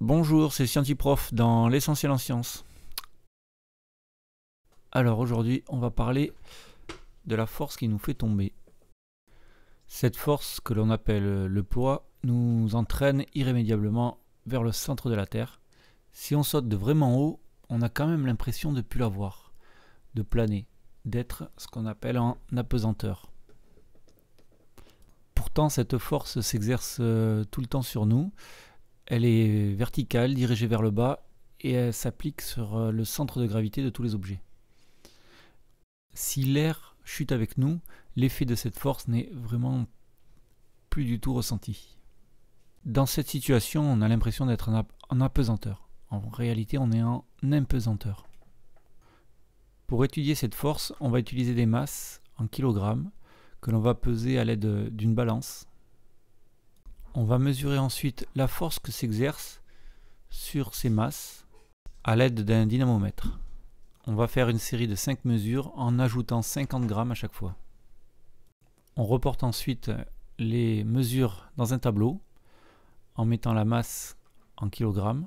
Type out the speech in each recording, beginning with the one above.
Bonjour, c'est Scientiprof dans l'essentiel en sciences. Alors aujourd'hui, on va parler de la force qui nous fait tomber. Cette force que l'on appelle le poids nous entraîne irrémédiablement vers le centre de la Terre. Si on saute de vraiment haut, on a quand même l'impression de ne plus la voir, de planer, d'être ce qu'on appelle en apesanteur. Pourtant, cette force s'exerce tout le temps sur nous. Elle est verticale, dirigée vers le bas, et elle s'applique sur le centre de gravité de tous les objets. Si l'air chute avec nous, l'effet de cette force n'est vraiment plus du tout ressenti. Dans cette situation, on a l'impression d'être en apesanteur. En réalité, on est en impesanteur. Pour étudier cette force, on va utiliser des masses en kilogrammes que l'on va peser à l'aide d'une balance. On va mesurer ensuite la force que s'exerce sur ces masses à l'aide d'un dynamomètre. On va faire une série de 5 mesures en ajoutant 50 grammes à chaque fois. On reporte ensuite les mesures dans un tableau en mettant la masse en kilogrammes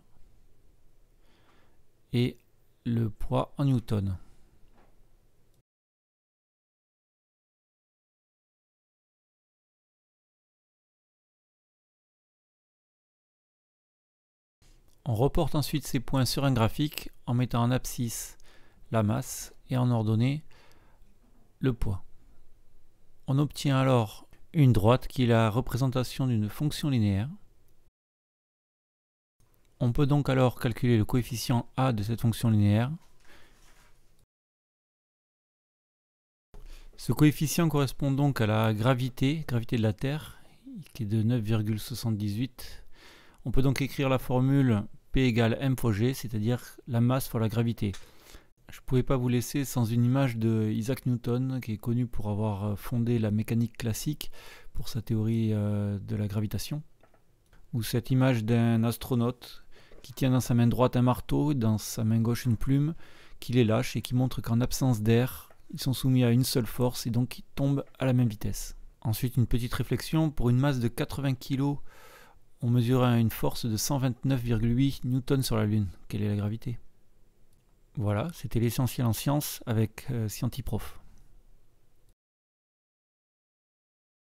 et le poids en newtons. On reporte ensuite ces points sur un graphique en mettant en abscisse la masse et en ordonnée le poids. On obtient alors une droite qui est la représentation d'une fonction linéaire. On peut donc alors calculer le coefficient a de cette fonction linéaire. Ce coefficient correspond donc à la gravité de la Terre, qui est de 9,78. On peut donc écrire la formule P égale m fois g, c'est-à-dire la masse fois la gravité. Je ne pouvais pas vous laisser sans une image de Isaac Newton, qui est connu pour avoir fondé la mécanique classique pour sa théorie de la gravitation. Ou cette image d'un astronaute qui tient dans sa main droite un marteau et dans sa main gauche une plume, qui les lâche et qui montre qu'en absence d'air, ils sont soumis à une seule force et donc ils tombent à la même vitesse. Ensuite, une petite réflexion, pour une masse de 80 kg, on mesure une force de 129,8 newtons sur la Lune. Quelle est la gravité ? Voilà, c'était l'essentiel en sciences avec Scientiprof.